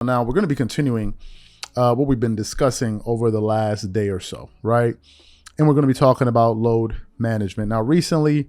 Now, we're going to be continuing what we've been discussing over the last day or so, right? And we're going to be talking about load management. Now, recently,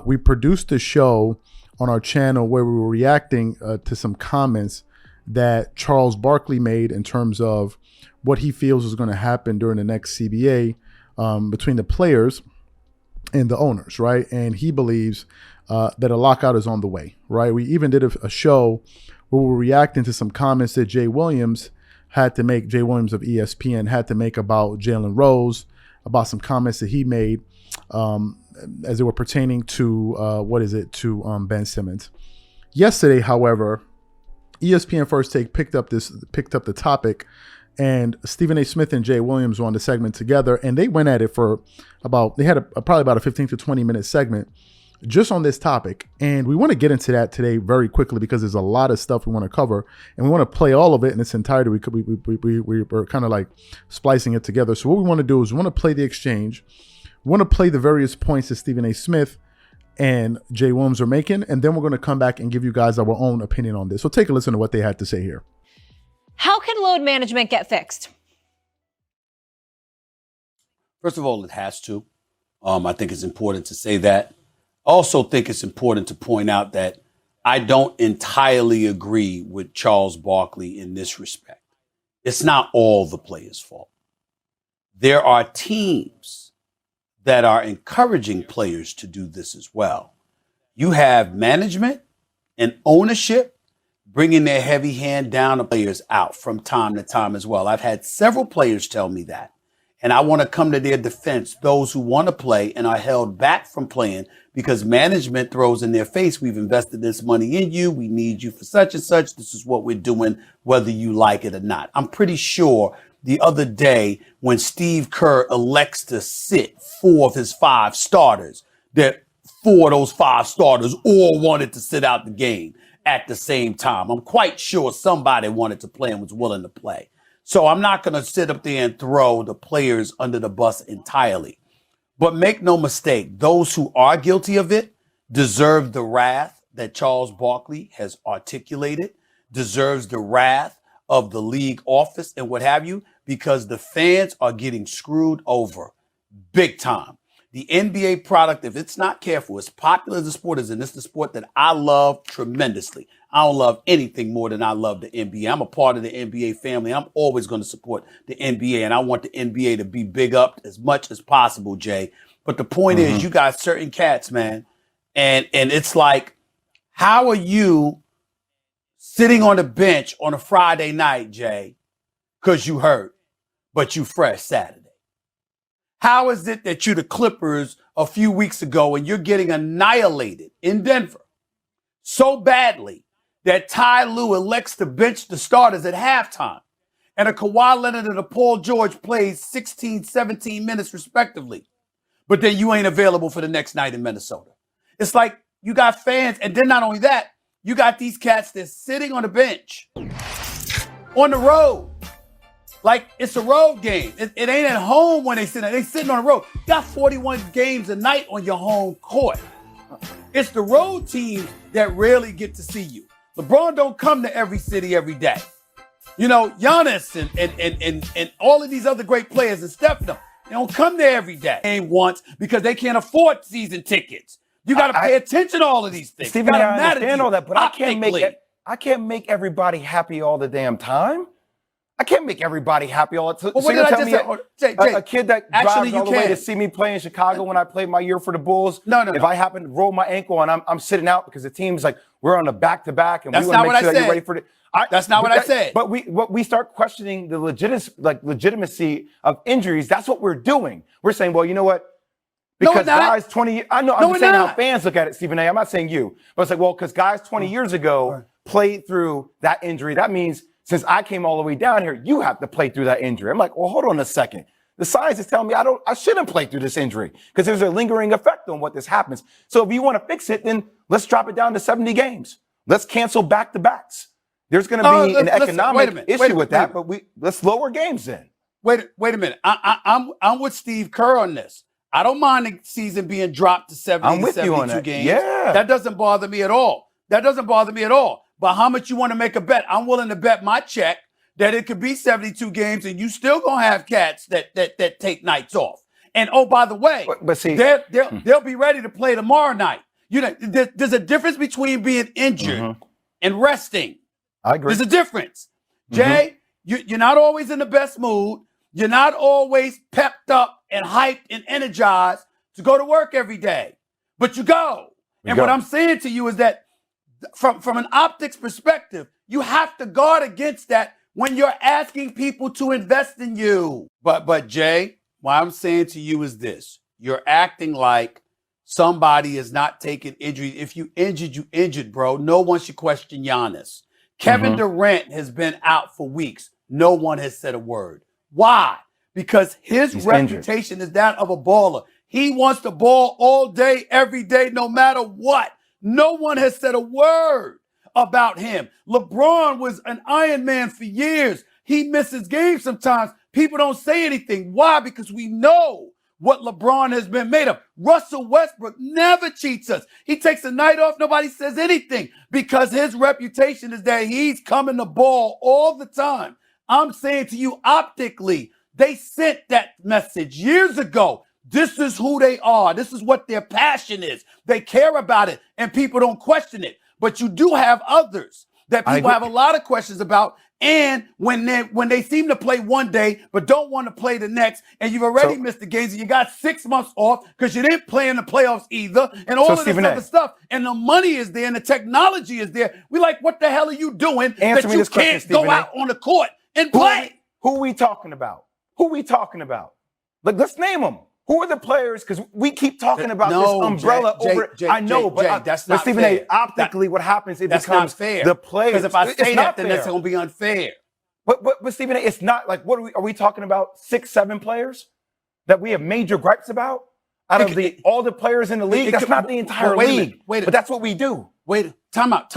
we produced a show on our channel where we were reacting to some comments that Charles Barkley made in terms of what he feels is going to happen during the next CBA between the players and the owners, right? And he believes that a lockout is on the way, right? We even did a show where we were reacting to some comments that Jay Williams of ESPN had to make about Jalen Rose, about some comments that he made as they were pertaining to Ben Simmons. Yesterday, however, ESPN First Take picked up the topic, and Stephen A. Smith and Jay Williams were on the segment together, and they went at it for probably about a 15 to 20 minute segment just on this topic. And we want to get into that today very quickly because there's a lot of stuff we want to cover, and we want to play all of it in its entirety. We're kind of like splicing it together. So what we want to do is we want to play the exchange. We want to play the various points that Stephen A. Smith and Jay Williams are making, and then we're going to come back and give you guys our own opinion on this. So take a listen to what they had to say here. How can load management get fixed? First of all, it has to. I think it's important to say that. I also think it's important to point out that I don't entirely agree with Charles Barkley in this respect. It's not all the players' fault. There are teams that are encouraging players to do this as well. You have management and ownership bringing their heavy hand down on players out from time to time as well. I've had several players tell me that. And I want to come to their defense, those who want to play and are held back from playing because management throws in their face, we've invested this money in you, we need you for such and such, this is what we're doing, whether you like it or not. I'm pretty sure the other day when Steve Kerr elects to sit 4 of his 5 starters, that 4 of those 5 starters all wanted to sit out the game at the same time. I'm quite sure somebody wanted to play and was willing to play. So I'm not going to sit up there and throw the players under the bus entirely. But make no mistake, those who are guilty of it deserve the wrath that Charles Barkley has articulated, deserves the wrath of the league office and what have you, because the fans are getting screwed over big time. The NBA product, if it's not careful, as popular as the sport is, and it's the sport that I love tremendously. I don't love anything more than I love the NBA. I'm a part of the NBA family. I'm always going to support the NBA, and I want the NBA to be big up as much as possible, Jay. But the point is, you got certain cats, man, and it's like, how are you sitting on the bench on a Friday night, Jay, because you hurt, but you fresh Saturday? How is it that you the Clippers a few weeks ago and you're getting annihilated in Denver so badly that Ty Lue elects to bench the starters at halftime and a Kawhi Leonard and a Paul George plays 16, 17 minutes respectively, but then you ain't available for the next night in Minnesota? It's like you got fans, and then not only that, you got these cats that's sitting on the bench on the road. Like it's a road game. It ain't at home when they sitting on the road. You got 41 games a night on your home court. It's the road teams that rarely get to see you. LeBron don't come to every city every day. You know, Giannis and all of these other great players and Steph, they don't come there every day. Ain't once because they can't afford season tickets. You got to pay attention to all of these things. Stephen, I understand all that, but I can't make everybody happy all the damn time. I can't make everybody happy all the time. Well, what did I just say? Jay, a kid that drives all the way to see me play in Chicago when I played my year for the Bulls. No. If I happen to roll my ankle and I'm sitting out because the team's like, we're on a back-to-back and we want to make sure that you're ready for it. That's not what I said. But we start questioning the legitimacy of injuries. That's what we're doing. We're saying, well, you know what? Because guys 20 – I know, I'm just saying how fans look at it, Stephen A. I'm not saying you. But it's like, well, because guys 20 years ago played through that injury, that means – since I came all the way down here, you have to play through that injury. I'm like, well, hold on a second. The science is telling me I shouldn't play through this injury because there's a lingering effect on what this happens. So if you want to fix it, then let's drop it down to 70 games. Let's cancel back-to-backs. There's going to be an economic issue with that, but let's lower games then. Wait a minute. I'm with Steve Kerr on this. I don't mind the season being dropped to 70 I'm with you on 72 that. games. Yeah. That doesn't bother me at all. but how much you want to make a bet? I'm willing to bet my check that it could be 72 games and you still going to have cats that take nights off. And oh, by the way, but see, they'll be ready to play tomorrow night. You know, there's a difference between being injured and resting. I agree. There's a difference. Jay, you're not always in the best mood. You're not always pepped up and hyped and energized to go to work every day, but you go. What I'm saying to you is that from an optics perspective, you have to guard against that when you're asking people to invest in you. But Jay, what I'm saying to you is this. You're acting like somebody is not taking injuries. If you injured, you injured, bro. No one should question Giannis. Kevin Durant has been out for weeks. No one has said a word. Why? Because his reputation is that of a baller. He wants to ball all day, every day, no matter what. No one has said a word about him. LeBron was an Iron Man for years. He misses games sometimes. People don't say anything. Why? Because we know what LeBron has been made of. Russell Westbrook never cheats us. He takes a night off. Nobody says anything because his reputation is that he's coming the ball all the time. I'm saying to you optically, they sent that message years ago. This is who they are. This is what their passion is. They care about it and people don't question it. But you do have others that people have a lot of questions about. And when they seem to play one day but don't want to play the next, and you've already missed the games and you got 6 months off because you didn't play in the playoffs either, and all of this other stuff, and the money is there and the technology is there. We like, what the hell are you doing that you can't go out on the court and play? Who are we talking about? Who are we talking about? Like, let's name them. Who are the players? Because we keep talking about this umbrella over. I know, but that's not Stephen fair. A. Optically, what happens? It that's becomes not fair. The players. Because if I say that, then fair. that's going to be unfair. But Stephen A. It's not like what are we talking about? 6, 7 players that we have major gripes about out of all the players in the league. That's not the entire league. But that's what we do. Time out.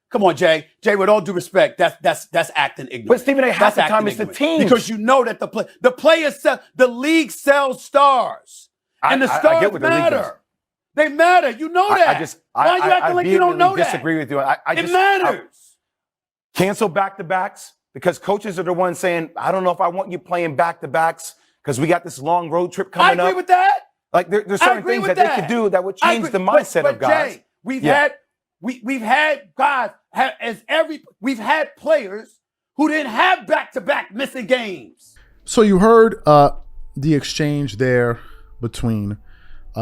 Come on, Jay. Jay, with all due respect, that's acting ignorant. But Stephen A. half the time it's the team. Because you know that the players sell, the league sells stars. And the stars matter. They matter. You know that. Why are you acting like you don't know that? I disagree with you. It matters. Cancel back-to-backs because coaches are the ones saying, I don't know if I want you playing back-to-backs because we got this long road trip coming up. I agree with that. Like there's certain things that they could do that would change the mindset of guys. Jay, we've had players who didn't have back-to-back missing games. So you heard the exchange there between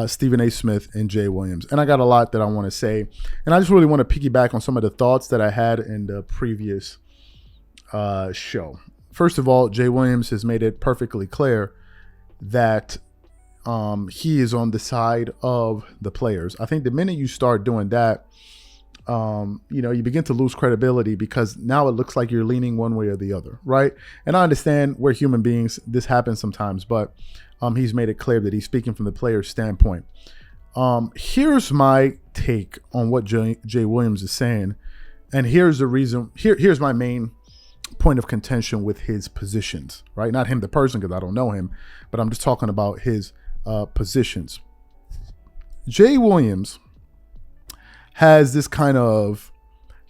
Stephen A. Smith and Jay Williams. And I got a lot that I want to say. And I just really want to piggyback on some of the thoughts that I had in the previous show. First of all, Jay Williams has made it perfectly clear that he is on the side of the players. I think the minute you start doing that, you begin to lose credibility because now it looks like you're leaning one way or the other, right? And I understand we're human beings. This happens sometimes, but he's made it clear that he's speaking from the player's standpoint. Here's my take on what Jay Williams is saying. And here's the reason. Here's my main point of contention with his positions, right? Not him, the person, because I don't know him, but I'm just talking about his positions. Jay Williams has this kind of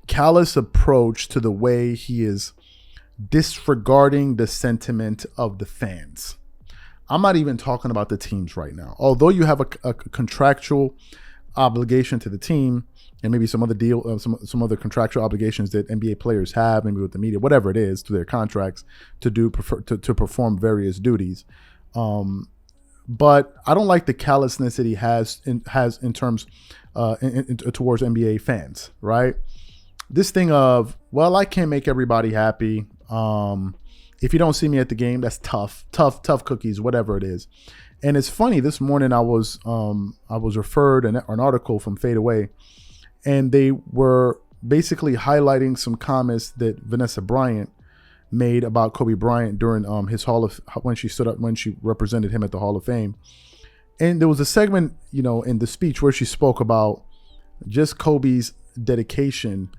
callous approach to the way he is disregarding the sentiment of the fans. I'm not even talking about the teams right now. Although you have a contractual obligation to the team and maybe some other deal, some other contractual obligations that NBA players have, maybe with the media, whatever it is, to their contracts to perform various duties. But I don't like the callousness that he has in terms towards NBA fans, right? This thing of, well, I can't make everybody happy. If you don't see me at the game, that's tough cookies, whatever it is. And it's funny, this morning I was referred an article from Fade Away, and they were basically highlighting some comments that Vanessa Bryant made about Kobe Bryant during his when she represented him at the Hall of Fame. And there was a segment, in the speech where she spoke about just Kobe's dedication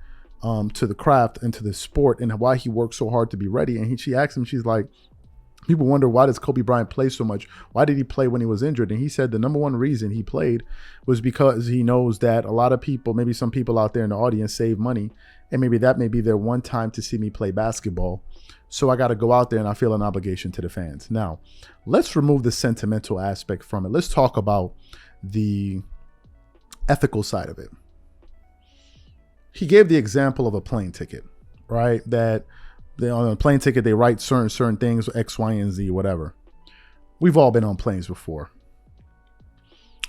to the craft and to the sport and why he worked so hard to be ready. And she asked him, she's like, People wonder, why does Kobe Bryant play so much? Why did he play when he was injured? And he said the number one reason he played was because he knows that a lot of people, maybe some people out there in the audience, save money. And maybe that may be their one time to see me play basketball. So I got to go out there and I feel an obligation to the fans. Now, let's remove the sentimental aspect from it. Let's talk about the ethical side of it. He gave the example of a plane ticket, right? That on a plane ticket, they write certain things, X, Y, and Z, whatever. We've all been on planes before.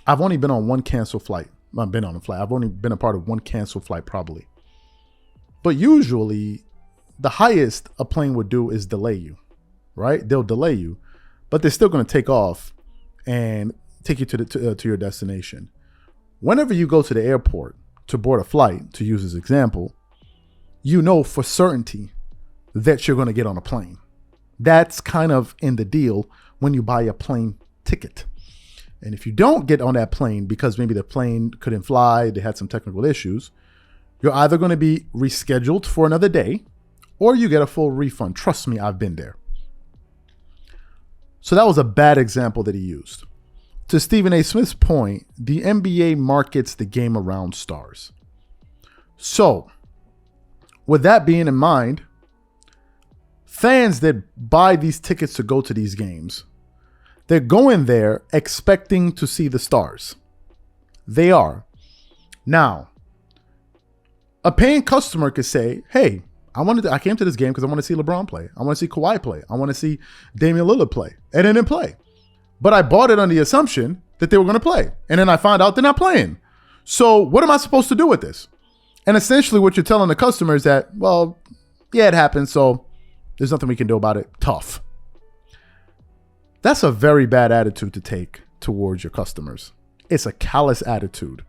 I've only been on one canceled flight. I've been on a flight. I've only been a part of one canceled flight, probably. But usually, the highest a plane would do is delay you, right? They'll delay you, but they're still going to take off and take you to your destination. Whenever you go to the airport to board a flight, to use as example, you know for certainty that you're going to get on a plane. That's kind of in the deal when you buy a plane ticket. And if you don't get on that plane because maybe the plane couldn't fly, they had some technical issues, you're either going to be rescheduled for another day or you get a full refund. Trust me, I've been there. So that was a bad example that he used. To Stephen A. Smith's point, the NBA markets the game around stars. So, with that being in mind, fans that buy these tickets to go to these games, they're going there expecting to see the stars. They are. Now, a paying customer could say, hey, I came to this game because I want to see LeBron play. I want to see Kawhi play. I want to see Damian Lillard play. And they didn't play. But I bought it on the assumption that they were going to play. And then I found out they're not playing. So what am I supposed to do with this? And essentially what you're telling the customer is that, well, yeah, it happened. So there's nothing we can do about it. Tough. That's a very bad attitude to take towards your customers. It's a callous attitude.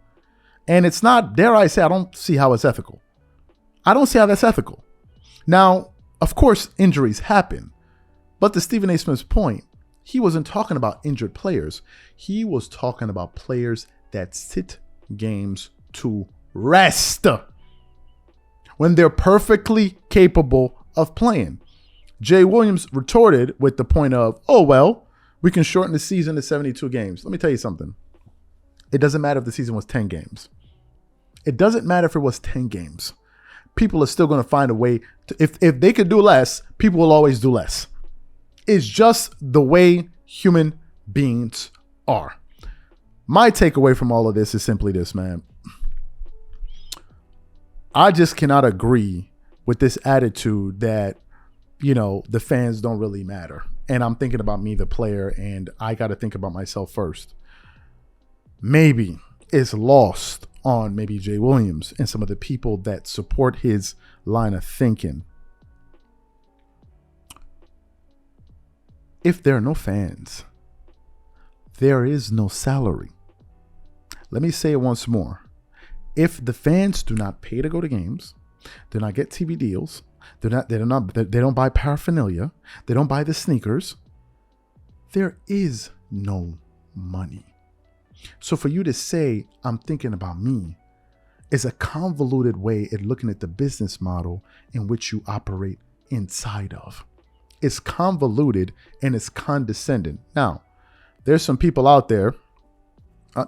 And it's not, dare I say, I don't see how it's ethical. I don't see how that's ethical. Now, of course, injuries happen. But to Stephen A. Smith's point, he wasn't talking about injured players. He was talking about players that sit games to rest when they're perfectly capable of playing. Jay Williams retorted with the point of, oh, well, we can shorten the season to 72 games. Let me tell you something. It doesn't matter if the season was 10 games. It doesn't matter if it was 10 games. People are still going to find a way to, if they could do less, people will always do less. It's just the way human beings are. My takeaway from all of this is simply this, man. I just cannot agree with this attitude that, the fans don't really matter. And I'm thinking about me, the player, and I got to think about myself first. Maybe it's lost on maybe Jay Williams and some of the people that support his line of thinking. If there are no fans, there is no salary. Let me say it once more. If the fans do not pay to go to games, do not get TV deals, they don't buy paraphernalia, they don't buy the sneakers, there is no money. So for you to say, I'm thinking about me, is a convoluted way at looking at the business model in which you operate inside of. It's convoluted and it's condescending. Now, there's some people out there,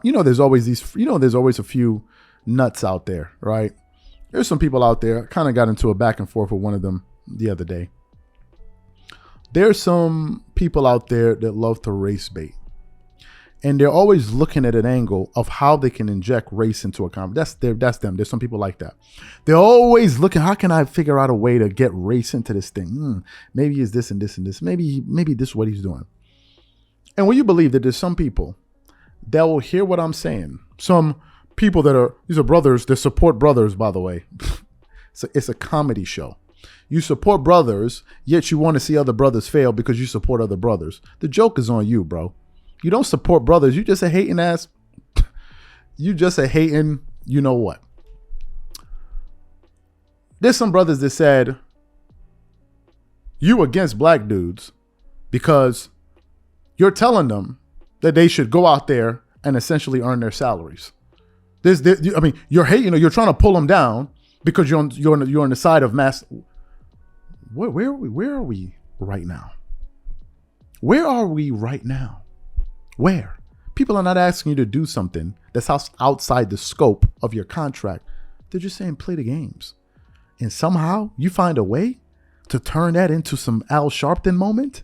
there's always a few nuts out there, right? There's some people out there. I kind of got into a back and forth with one of them the other day. There's some people out there that love to race bait. And they're always looking at an angle of how they can inject race into a conversation. That's them. There's some people like that. They're always looking, how can I figure out a way to get race into this thing? Maybe it's this and this and this. Maybe this is what he's doing. And will you believe that there's some people that will hear what I'm saying? Some people these are brothers that support brothers, by the way. So it's a comedy show. You support brothers, yet you want to see other brothers fail because you support other brothers. The joke is on you, bro. You don't support brothers. You just a hating ass. You just a hating, you know what. There's some brothers that said, you against black dudes because you're telling them that they should go out there and essentially earn their salaries. You're hating, you're trying to pull them down because you're on the side of mass. Where are we right now? Where are we right now? Where? People are not asking you to do something that's outside the scope of your contract. They're just saying play the games. And somehow you find a way to turn that into some Al Sharpton moment.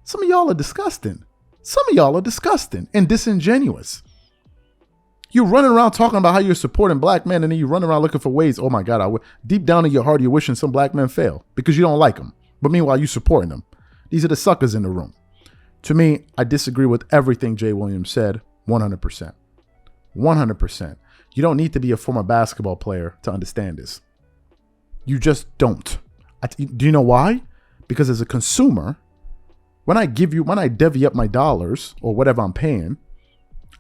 Some of y'all are disgusting. Some of y'all are disgusting and disingenuous. You're running around talking about how you're supporting black men, and then you run around looking for ways. Oh my God, deep down in your heart, you're wishing some black men fail because you don't like them. But meanwhile, you're supporting them. These are the suckers in the room. To me, I disagree with everything Jay Williams said 100%. 100%. You don't need to be a former basketball player to understand this. You just don't. Do you know why? Because as a consumer, when I divvy up my dollars or whatever I'm paying,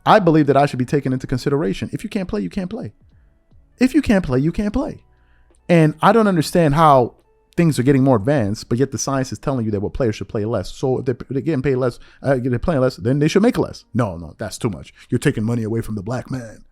I believe that I should be taken into consideration. If you can't play, you can't play. If you can't play, you can't play. And I don't understand how things are getting more advanced, but yet the science is telling you that players should play less. So if they're getting paid less, they're playing less, then they should make less. No, that's too much. You're taking money away from the black man.